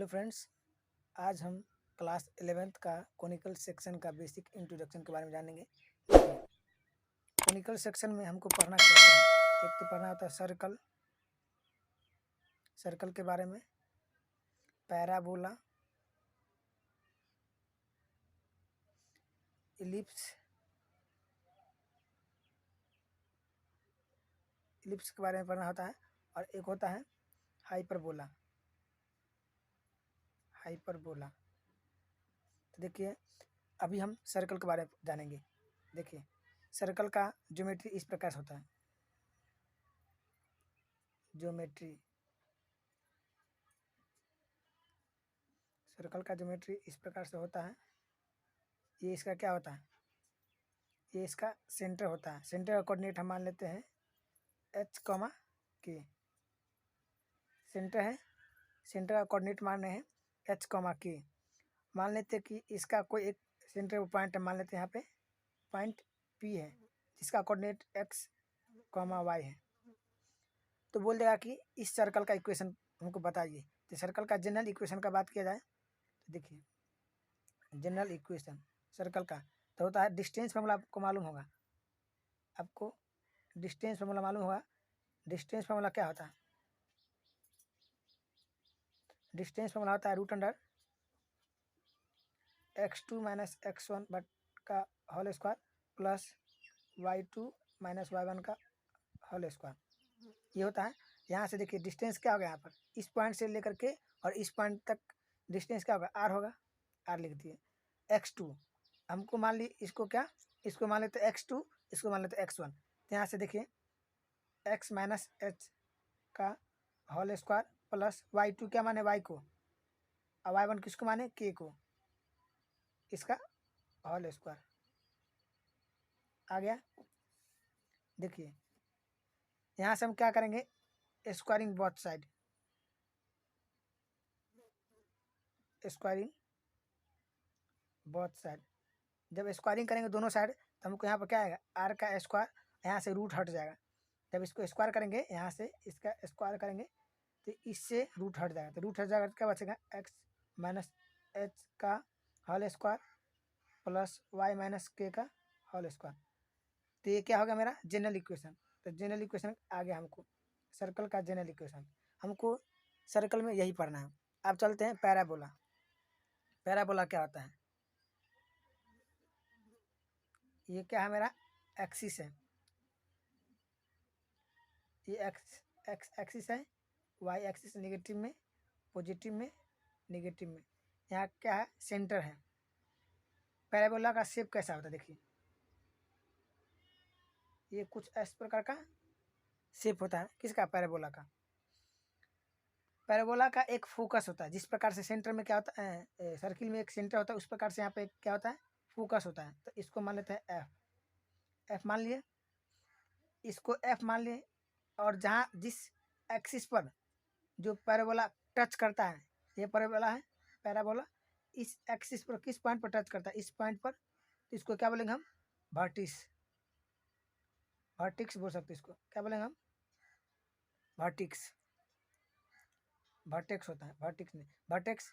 Hello friends, आज हम class 11th का कोनिकल सेक्शन का बेसिक इंट्रोडक्शन के बारे में जानेंगे। कोनिकल सेक्शन में हमको पढ़ना क्या है। एक तो पढ़ना होता है सर्कल के बारे में, पैराबोला, इलिप्स के बारे में पढ़ना होता है, और एक होता है हाइपरबोला। तो देखिए, अभी हम सर्कल के बारे में जानेंगे। देखिए, सर्कल का ज्योमेट्री इस प्रकार से होता है। सर्कल का ज्योमेट्री इस प्रकार से होता है। ये इसका क्या होता है, ये इसका सेंटर होता है। सेंटर का कोऑर्डिनेट हम मान लेते हैं h, k। सेंटर है, सेंटर का कोऑर्डिनेट मान रहे हैं h, k। मान लेते हैं कि इसका कोई एक सेंटर पॉइंट मान लेते हैं, यहाँ पे पॉइंट P है जिसका कोऑर्डिनेट x, y है। तो बोल देगा कि इस सर्कल का इक्वेशन हमको बताइए। तो सर्कल का जनरल इक्वेशन का बात किया जाए तो देखिए, जनरल इक्वेशन सर्कल का तो होता है, डिस्टेंस फार्मूला आपको मालूम होगा। डिस्टेंस फार्मूला मालूम होगा। डिस्टेंस फार्मूला क्या होता है? डिस्टेंस फार्मूला होता है √x2 - x1 का whole square plus y2 - y1 का होल स्क्वायर। ये होता है। यहाँ से देखिए डिस्टेंस क्या होगा, यहाँ पर इस पॉइंट से लेकर के और इस पॉइंट तक डिस्टेंस क्या होगा, r होगा। r लिख दिए। x2 हमको मान ली, इसको मान लेते x2, इसको मान लेते x1। तो यहाँ से देखिए x - h का होल स्क्वायर प्लस y2 क्या माने, y को, और y1 किसको माने, k को, इसका होल स्क्वायर आ गया। देखिए यहाँ से हम क्या करेंगे, स्क्वायरिंग बोथ साइड। जब स्क्वायरिंग करेंगे दोनों साइड तो हमको यहाँ पर क्या आएगा, r का स्क्वायर, यहाँ से रूट हट जाएगा। जब इसको स्क्वायर करेंगे, यहाँ से इसका स्क्वायर करेंगे तो इससे रूट हट जाएगा। तो रूट हट जाएगा तो क्या बचेगा, x - h का whole square plus y - k का होल स्क्वायर। तो ये क्या होगा, मेरा जनरल इक्वेशन। तो जनरल इक्वेशन आ गया हमको, सर्कल का जनरल इक्वेशन। हमको सर्कल में यही पढ़ना है। अब चलते हैं पैराबोला। पैराबोला क्या होता है? ये क्या है, मेरा एक्सिस है। ये एक्स एक्सिस है, वाई एक्सिस नेगेटिव में, पॉजिटिव में, नेगेटिव में। यहाँ क्या है, सेंटर है। पैराबोला का शेप कैसा होता है, देखिए ये कुछ इस प्रकार का शेप होता है। किसका, पैराबोला का। पैराबोला का एक फोकस होता है। जिस प्रकार से सेंटर में क्या होता है, सर्किल में एक सेंटर होता है, उस प्रकार से यहाँ पे क्या होता है, फोकस होता है। तो इसको मान लेते हैं एफ मान लिए, इसको एफ मान लिए। और जहाँ जिस एक्सिस पर जो पैराबोला टच करता है, ये पैराबोला है। पैराबोला इस एक्सिस पर किस पॉइंट पर टच करता है, इस पॉइंट पर। तो इसको क्या बोलेंगे हम, वर्टिक्स बोल सकते हैं। इसको क्या बोलेंगे हम, वर्टेक्स होता है। वर्टेक्स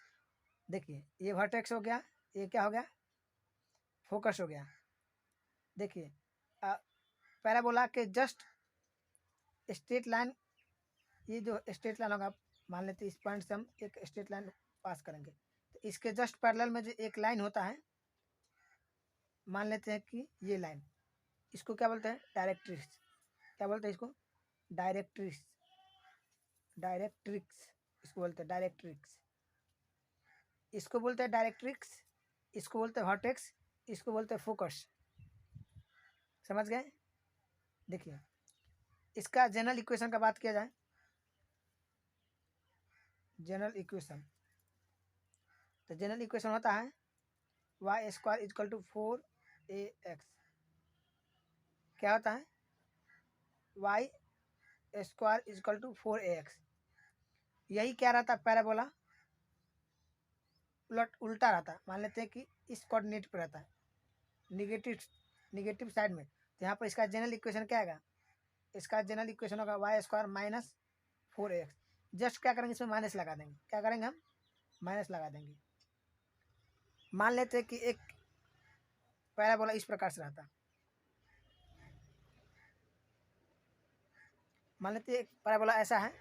देखिए, ये वर्टेक्स हो गया, ये क्या हो गया, फोकस हो गया। देखिए पैराबोला के जस्ट स्ट्रेट लाइन, ये जो स्ट्रेट लाइन होगा, मान लेते हैं इस पॉइंट से हम एक स्ट्रेट लाइन पास करेंगे, तो इसके जस्ट पैरेलल में जो एक लाइन होता है, मान लेते हैं कि ये लाइन, इसको क्या बोलते हैं, डायरेक्ट्रिक्स। क्या बोलते हैं इसको, डायरेक्ट्रिक्स इसको बोलते हैं डायरेक्ट्रिक्स। इसको बोलते हैं डायरेक्ट्रिक्स, इसको बोलते हैं वर्टेक्स, इसको बोलते हैं फोकस। समझ गए। देखिए इसका जनरल इक्वेशन का बात किया जाए, जनरल इक्वेशन, तो जनरल इक्वेशन होता है y² = 4ax। क्या होता है, y² = 4ax। यही क्या रहता है, पैराबोला उल्टा रहता है। मान लेते हैं कि इस कोऑर्डिनेट पर रहता है, निगेटिव साइड में। तो यहाँ पर इसका जनरल इक्वेशन क्या आएगा, इसका जनरल इक्वेशन होगा y² - 4ax। जस्ट क्या करेंगे, इसमें माइनस लगा देंगे। क्या करेंगे हम, माइनस लगा देंगे। मान लेते हैं कि एक पैराबोला इस प्रकार से रहता, मान लेते हैं एक पैराबोला ऐसा है।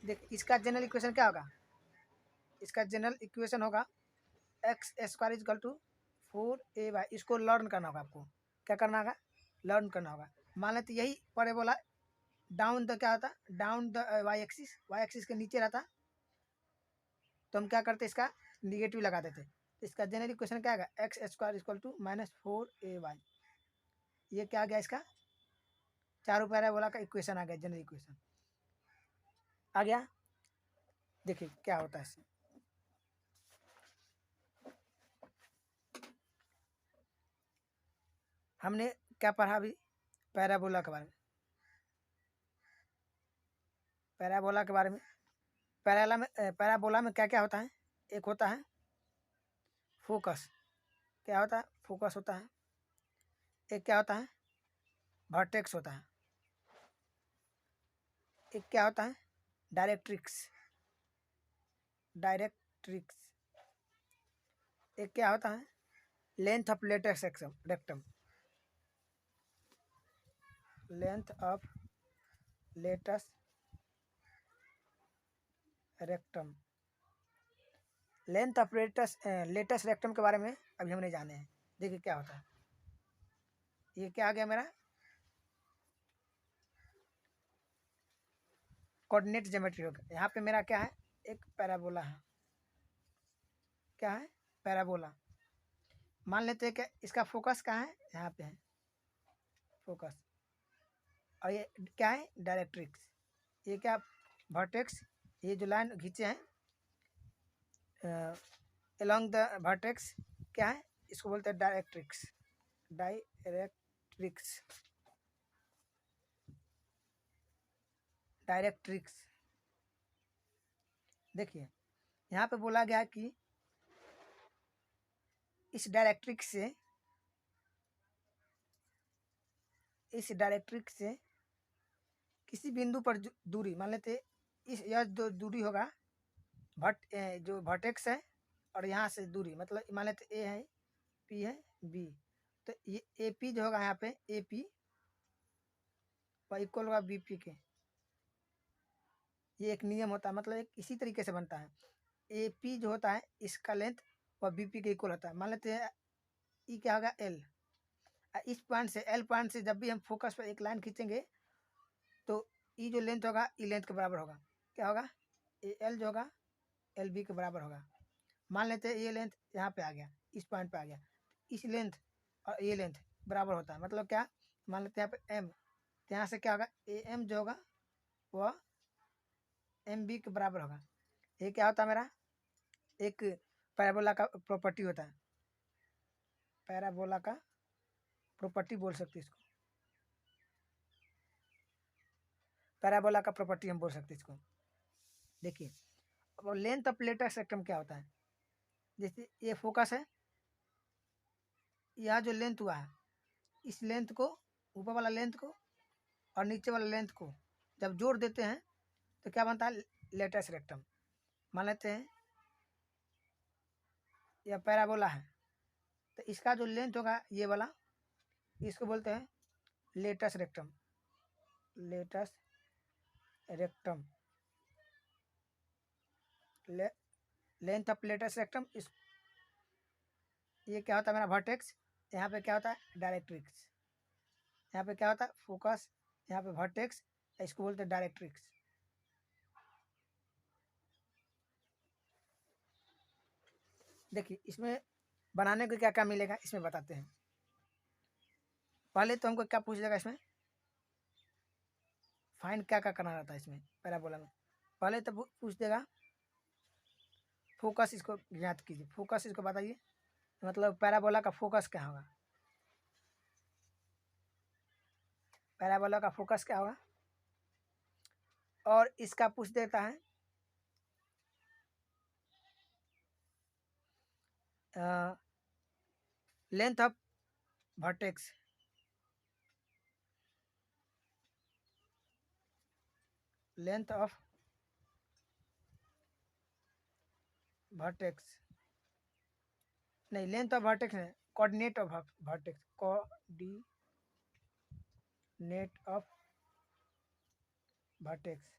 देख इसका जनरल इक्वेशन क्या होगा, इसका जनरल इक्वेशन होगा x square equal to 4a/। इसको लर्न करना होगा, आपको क्या करना होगा, लर्न करना होगा। मान लेते यही पैराबोला डाउन द क्या होता, डाउन द वाई एक्सिस के नीचे रहता, तो हम क्या करते इसका निगेटिव लगा देते। तो इसका जनरल इक्वेशन क्या आएगा, x square equal to -4ay। ये क्या आ गया, इसका चारों पैराबोला का इक्वेशन आ गया, जनरल इक्वेशन आ गया। देखिए क्या होता है इससे। हमने क्या पढ़ा अभी पैराबोला के बारे में, पैराबोला के बारे में। पैराबोला में क्या क्या होता है, एक होता है फोकस, क्या होता है, फोकस होता है। एक क्या होता है, वर्टेक्स होता है। एक क्या होता है, डायरेक्ट्रिक्स। एक क्या होता है, length of latus rectum, length of latus rectum. Length of latus rectum के बारे में अभी हमने जाने हैं। देखिए क्या होता है, ये क्या आ गया मेरा कोऑर्डिनेट ज्योमेट्री होगा। यहाँ पे मेरा क्या है, एक पैराबोला है, क्या है, पैराबोला। मान लेते हैं कि इसका फोकस कहाँ है, यहाँ पे है फोकस, और ये क्या है, डायरेक्ट्रिक्स। ये क्या, वर्टेक्स, ये जो लाइन खींचे हैं अलोंग द वर्टेक्स, क्या है, इसको बोलते हैं डायरेक्ट्रिक्स। डायरेक्ट्रिक्स देखिए यहाँ पे बोला गया कि इस डायरेक्ट्रिक्स से किसी बिंदु पर दूरी, मान लेते इस यह जो दूरी होगा जो वर्टेक्स है और यहाँ से दूरी, मतलब मान लेते ए है, पी है, बी, तो ये ए पी जो होगा यहाँ पे ए पी इक्वल होगा बी पी के। ये एक नियम होता है, मतलब एक इसी तरीके से बनता है। ए पी जो होता है इसका लेंथ वह बी पी के इक्वल होता है। मान लेते हैं ई क्या होगा, एल। इस पॉइंट से एल पॉइंट से जब भी हम फोकस पर एक लाइन खींचेंगे तो ई जो लेंथ होगा ई लेंथ के बराबर होगा, क्या होगा, ए एल जो होगा एल बी के बराबर होगा। मान लेते हैं ये लेंथ यहाँ पे आ गया, इस पॉइंट पे आ गया, इस लेंथ और ये लेंथ बराबर होता है, मतलब क्या, मान लेते हैं यहाँ पे एम, तो यहाँ से क्या होगा, ए एम जो होगा वह एम बी के बराबर होगा। ये क्या होता है मेरा, एक पैराबोला का प्रॉपर्टी होता है, पैराबोला का प्रॉपर्टी बोल सकते हैं इसको, पैराबोला का प्रॉपर्टी हम बोल सकते हैं इसको। देखिए अब लेंथ ऑफ लेटेक्स रेक्टम क्या होता है, जैसे ये फोकस है, यह जो लेंथ हुआ है इस लेंथ को, ऊपर वाला लेंथ को और नीचे वाला लेंथ को जब जोड़ देते हैं तो क्या बनता है, लेटेक्स रेक्टम। मान लेते हैं यह पैराबोला है, तो इसका जो लेंथ होगा ये वाला, इसको बोलते हैं latex rectum, latex rectum, length of latus rectum. इस ये क्या होता है मेरा वर्टेक्स, यहाँ पे क्या होता है डायरेक्ट्रिक्स, यहाँ पे क्या होता है फोकस, यहाँ पे वर्टेक्स, इसको बोलते हैं डायरेक्ट्रिक्स। देखिए इसमें बनाने को क्या क्या मिलेगा इसमें बताते हैं। पहले तो हमको क्या पूछ देगा इसमें, फाइंड क्या क्या करना रहता है इसमें पैराबोला में। पहले तो पूछ देगा फोकस, इसको ज्ञात कीजिए, फोकस इसको बताइए, मतलब पैराबोला का फोकस क्या होगा, पैराबोला का फोकस क्या होगा। और इसका पूछ देता है length of vertex, length of vertex नहीं, लेंथ ऑफ वर्टेक्स नहीं, coordinate of vertex, coordinate of vertex,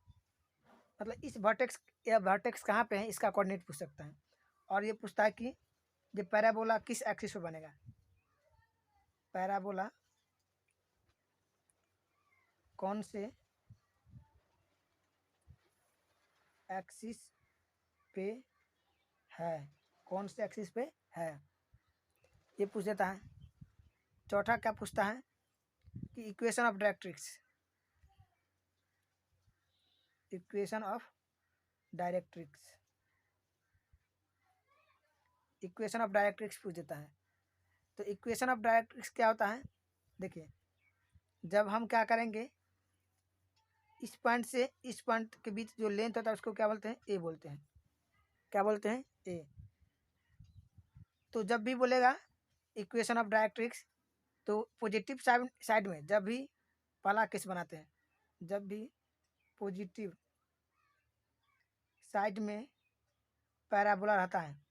मतलब इस वर्टेक्स या वर्टेक्स कहाँ पे है इसका कोऑर्डिनेट पूछ सकता है। और ये पूछता है कि ये पैराबोला किस एक्सिस पे बनेगा, पैराबोला कौन से एक्सिस पे है, कौन से एक्सिस पे है, ये पूछ देता है। चौथा क्या पूछता है कि equation of directrix, equation of directrix, equation of directrix पूछ देता है। तो इक्वेशन ऑफ डायरेक्ट्रिक्स क्या होता है, देखिए जब हम क्या करेंगे, इस पॉइंट से इस पॉइंट के बीच जो लेंथ होता है उसको क्या बोलते हैं, ए बोलते हैं, क्या बोलते हैं, ए। तो जब भी बोलेगा इक्वेशन ऑफ डायरेक्ट्रिक्स, तो पॉजिटिव साइड में जब भी पहला केस बनाते हैं, जब भी पॉजिटिव साइड में पैराबोला रहता है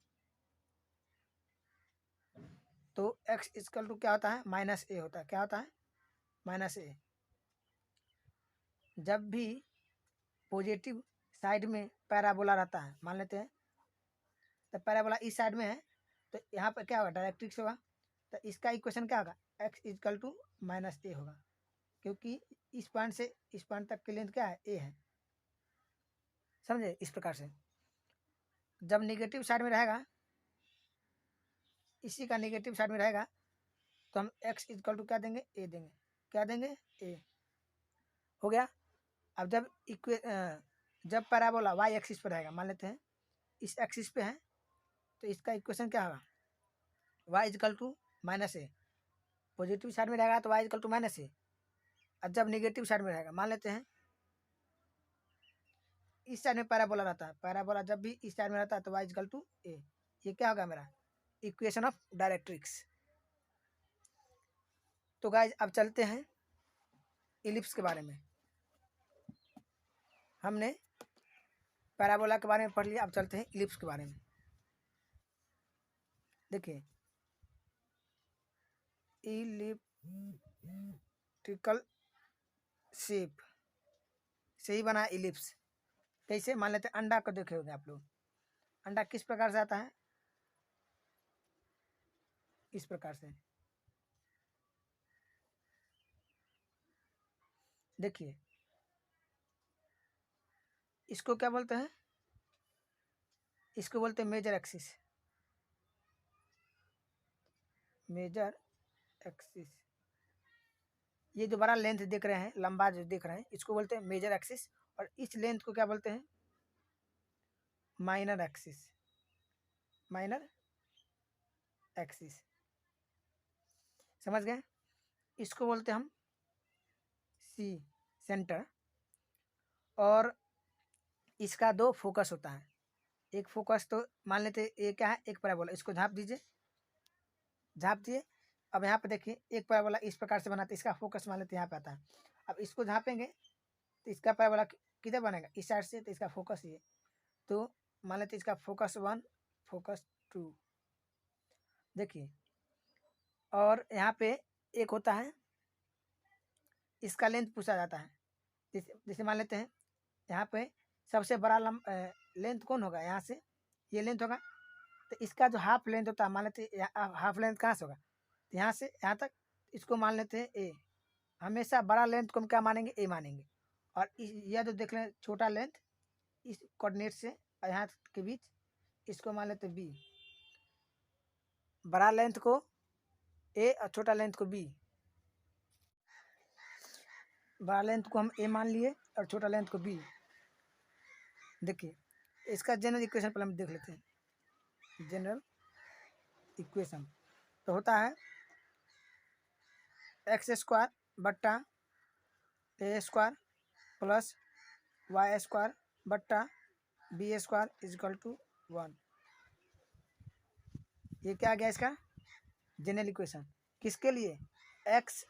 तो x इक्वल टू क्या होता है, माइनस ए होता है, क्या होता है, माइनस ए। जब भी पॉजिटिव साइड में पैराबोला रहता है, मान लेते हैं तो पैराबोला इस साइड में है, तो यहाँ पर क्या होगा, डायरेक्ट्रिक्स होगा। तो इसका इक्वेशन क्या होगा, x इक्वल टू माइनस ए होगा, क्योंकि इस पॉइंट से इस पॉइंट तक की लेंथ क्या है, ए है। समझे, इस प्रकार से जब निगेटिव साइड में रहेगा, इसी का निगेटिव साइड में रहेगा, तो हम x इक्वल टू क्या देंगे, ए देंगे, क्या देंगे, ए। हो गया। अब जब पैराबोला y एक्सिस पर रहेगा, मान लेते हैं इस एक्सिस पे है, तो इसका इक्वेशन क्या होगा, y equal to minus a. Positive side में रहेगा तो y equal to minus a, और जब निगेटिव साइड में रहेगा, मान लेते हैं इस साइड में पैराबोला रहता है, पैराबोला जब भी इस साइड में रहता है तो y इक्वल टू ए। ये क्या होगा मेरा इक्वेशन ऑफ डायरेक्ट्रिक्स। तो गाइज अब चलते हैं इलिप्स के बारे में। हमने पैराबोला के बारे में पढ़ लिया, अब चलते हैं इलिप्स के बारे में। देखिए इलिप्टिकल शेप से ही बना इलिप्स। कैसे, मान लेते हैं अंडा को देखे होंगे आप लोग, अंडा किस प्रकार से आता है, इस प्रकार से। देखिए इसको क्या बोलते हैं, इसको बोलते हैं मेजर एक्सिस, मेजर एक्सिस। ये जो बड़ा लेंथ देख रहे हैं, लंबा जो देख रहे हैं, इसको बोलते हैं मेजर एक्सिस, और इस लेंथ को क्या बोलते हैं, माइनर एक्सिस, माइनर एक्सिस। समझ गए, इसको बोलते हैं हम सी, सेंटर। और इसका दो फोकस होता है, एक फोकस तो मान लेते ये क्या है, एक पैराबोला, इसको झाँप दीजिए, झाँप दिए। अब यहाँ पे देखिए एक पैराबोला इस प्रकार से बनाते, इसका फोकस मान लेते यहाँ पे आता है। अब इसको झाँपेंगे तो इसका पैराबोला किधर बनेगा, इस साइड से, तो इसका फोकस ये। तो मान लेते इसका फोकस 1, फोकस 2। देखिए और यहाँ पे एक होता है, इसका लेंथ पूछा जाता है। जैसे मान लेते हैं यहाँ पे सबसे बड़ा लेंथ कौन होगा, यहाँ से ये लेंथ होगा, तो इसका जो हाफ लेंथ होता है, मान लेते हैं हाफ लेंथ कहाँ से होगा, तो यहाँ से यहाँ तक, इसको मान लेते हैं ए। हमेशा बड़ा लेंथ को हम क्या मानेंगे, ए मानेंगे। और यह जो देख रहे हैं छोटा लेंथ, इस कोऑर्डिनेट से यहाँ के बीच, इसको मान लेते हैं बी। बड़ा लेंथ को ए और छोटा लेंथ को बी। बड़ा लेंथ को हम ए मान लिए और छोटा लेंथ को बी। देखिए इसका जनरल इक्वेशन पहले हम देख लेते हैं। जनरल इक्वेशन तो होता है एक्स स्क्वायर बट्टा ए स्क्वायर प्लस वाई स्क्वायर बट्टा बी स्क्वायर इजकल टू 1। ये क्या आ गया इसका जनरल इक्वेशन, किसके लिए, एक्स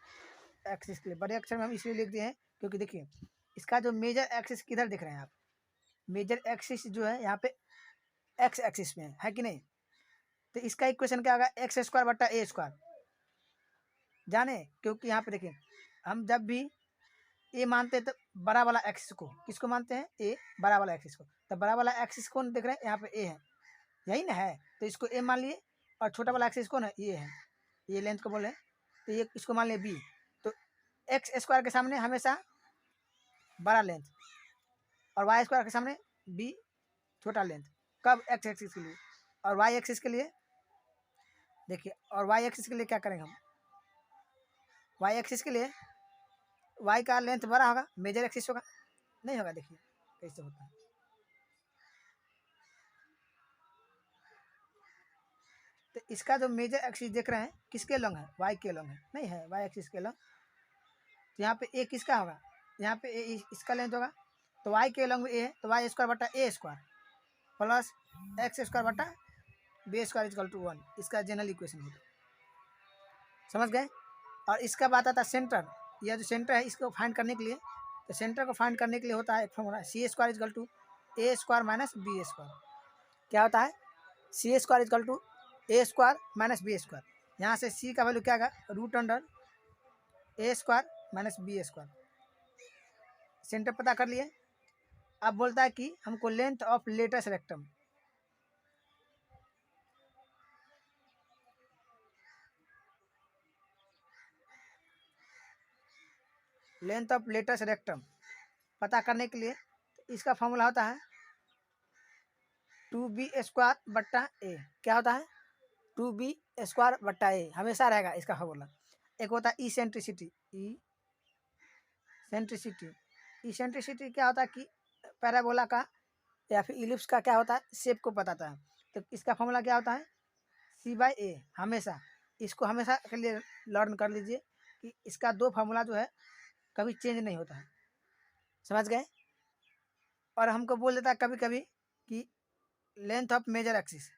एक्सिस के लिए। बड़े अक्षर में हम इसलिए लिख दिए हैं क्योंकि देखिए इसका जो मेजर एक्सिस किधर दिख रहे हैं आप, मेजर एक्सिस जो है यहाँ पे एक्स एक्सिस में है कि नहीं। तो इसका इक्वेशन क्या होगा, एक्स स्क्वायर बट्टा ए स्क्वायर, जाने क्योंकि यहाँ पे देखिए हम जब भी ए मानते हैं तो बड़ा वाला एक्सिस को, किसको मानते हैं, ए बड़ा वाला एक्सिस को। तो बड़ा वाला एक्सिस कौन देख रहे हैं, यहाँ पे ए है, यही ना है, तो इसको ए मान लिए। और छोटा वाला एक्सिस कौन है, ये है, ये लेंथ को बोले, तो ये इसको मान लिए बी। तो एक्स स्क्वायर के सामने हमेशा बड़ा लेंथ और वाई स्क्वायर के सामने बी छोटा लेंथ, कब, एक्स एक्सिस के लिए। और वाई एक्सिस के लिए देखिए, और वाई एक्सिस के लिए क्या करेंगे हम, वाई एक्सिस के लिए वाई का लेंथ बड़ा होगा, मेजर एक्सिस होगा, नहीं होगा, देखिए कैसे होता है। तो इसका जो मेजर एक्सिस देख रहे हैं किसके लॉन्ग है, वाई के लॉन्ग है, नहीं है वाई एक्सिस के लॉन्ग। तो यहाँ पे ए किसका होगा, यहाँ पे ए इसका लेंथ होगा, तो वाई के लॉन्ग में ए है, तो वाई स्क्वायर बटा ए स्क्वायर प्लस एक्स स्क्वायर बटा बी स्क्वायर इक्वल टू 1, इसका जनरल इक्वेशन होता है, समझ गए। और इसका बात आता है सेंटर, यह जो सेंटर है इसको फाइंड करने के लिए, तो सेंटर को फाइंड करने के लिए होता है एक formula, c square equal to a square minus b square. क्या होता है, c square equal to a square minus b square. यहाँ से सी का वैल्यू क्या आएगा, root under a square minus b square. Center पता कर लिए। अब बोलता है कि हमको length of latus rectum, length of latus rectum पता करने के लिए इसका फॉर्मूला होता है 2b स्क्वायर बट्टा ए। क्या होता है, 2b स्क्वायर बट्टा ए हमेशा रहेगा इसका फॉर्मूला। एक होता है इसेंट्रिसिटी, इसेंट्रिसिटी क्या होता है कि पैराबोला का या फिर इलिप्स का क्या होता है, शेप को बताता है। तो इसका फॉर्मूला क्या होता है, सी बाई ए। हमेशा इसको हमेशा के लिए लर्न कर लीजिए कि इसका दो फार्मूला जो है कभी चेंज नहीं होता है, समझ गए। और हमको बोल देता है कभी कभी कि length of major axis,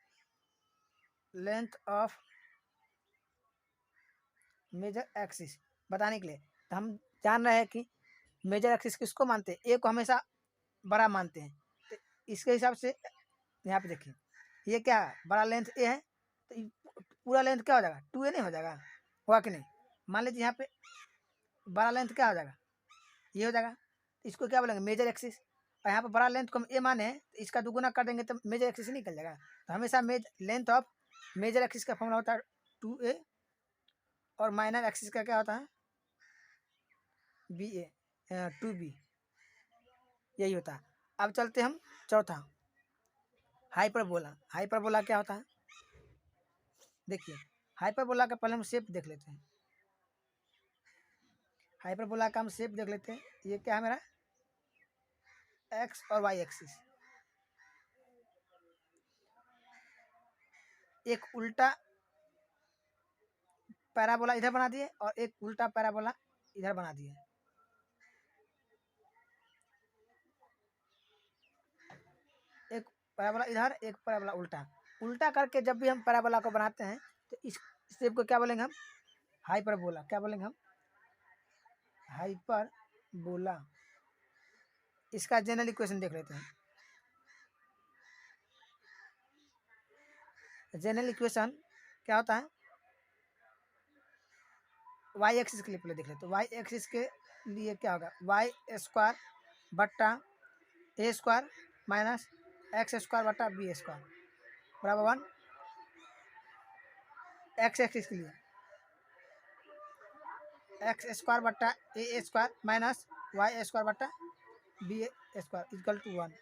length of major axis बताने के लिए, तो हम जान रहे हैं कि मेजर एक्सिस किसको मानते हैं, ए को हमेशा बड़ा मानते हैं। तो इसके हिसाब से यहाँ पे देखिए ये क्या है, बड़ा लेंथ ए है, तो पूरा लेंथ क्या हो जाएगा, 2a नहीं हो जाएगा, हुआ कि नहीं। मान लीजिए यहाँ पे बड़ा लेंथ क्या हो जाएगा, ये हो जाएगा, इसको क्या बोलेंगे, मेजर एक्सिस। और यहाँ पर बड़ा लेंथ को हम ए माने हैं, तो इसका दुगुना कर देंगे तो मेजर एक्सिस ही निकल जाएगा। तो हमेशा लेंथ ऑफ मेजर एक्सिस का फॉर्मूला होता है 2a, और माइनर एक्सिस का क्या होता है, बी ए 2b, यही होता है। अब चलते हम चौथा, हाइपरबोला। हाइपरबोला क्या होता है, देखिए हाइपरबोला का पहले हम शेप देख लेते हैं। हाइपरबोला का हम शेप देख लेते हैं। ये क्या है मेरा, एक्स और वाई एक्सिस, एक उल्टा पैराबोला इधर बना दिए और एक उल्टा पैराबोला इधर बना दिए। एक पैराबोला इधर, एक पैराबोला उल्टा। उल्टा करके जब भी हम पैराबोला को बनाते हैं तो इस शेप को क्या बोलेंगे हम, हाइपरबोला। क्या बोलेंगे हम, हाइपरबोला। इसका जनरल इक्वेशन देख लेते हैं। जनरल इक्वेशन क्या होता है, वाई एक्सिस के लिए पहले देख लेते हैं। वाई एक्सिस के लिए क्या होगा, वाई स्क्वायर बट्टा ए स्क्वायर माइनस एक्स स्क्वायर बट्टा बी स्क्वायर बराबर 1। एक्स एक्सिस के लिए एक्स स्क्वायर बट्टा ए स्क्वायर माइनस वाई स्क्वायर बट्टा बी स्क्वायर इक्वल टू 1।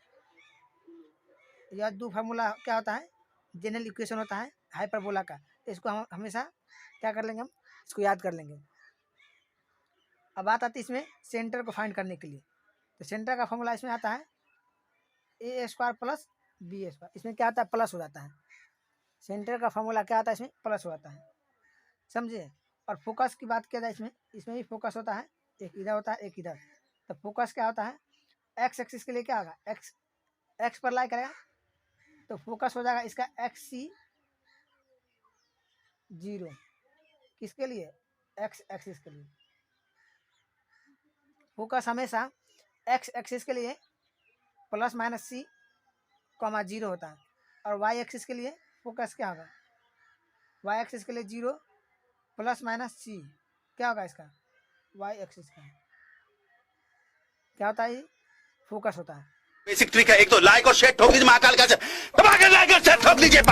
यह दो फार्मूला क्या होता है, जनरल इक्वेशन होता है हाइपरबोला का। इसको हम हमेशा क्या कर लेंगे, हम इसको याद कर लेंगे। अब बात आती है इसमें सेंटर को फाइंड करने के लिए। तो सेंटर का फॉर्मूला इसमें आता है ए स्क्वायर प्लस बी स्क्वायर। इसमें क्या आता है, प्लस हो जाता है। सेंटर का फॉर्मूला क्या आता है, इसमें प्लस हो जाता है, समझे। और फोकस की बात किया जाए इसमें, इसमें भी फोकस होता है, एक इधर होता है एक इधर। तो फोकस क्या होता है, एक्स एक्सिस के लिए क्या होगा, एक्स पर लाई करेगा तो फोकस हो जाएगा इसका एक्स सी 0। किसके लिए, एक्स एक्सिस के लिए। फोकस हमेशा एक्स एक्सिस के लिए प्लस माइनस सी कॉमा 0 होता है। और वाई एक्सिस के लिए फोकस क्या होगा, वाई एक्सिस के लिए 0 प्लस माइनस सी, क्या होगा इसका वाई एक्सिस का क्या होता है, फोकस होता है। बेसिक ट्रिक है, एक तो लाइक और शेयर ठोक लीजिए, महाकाल का दबा के लाइक और शेयर ठोक लीजिए।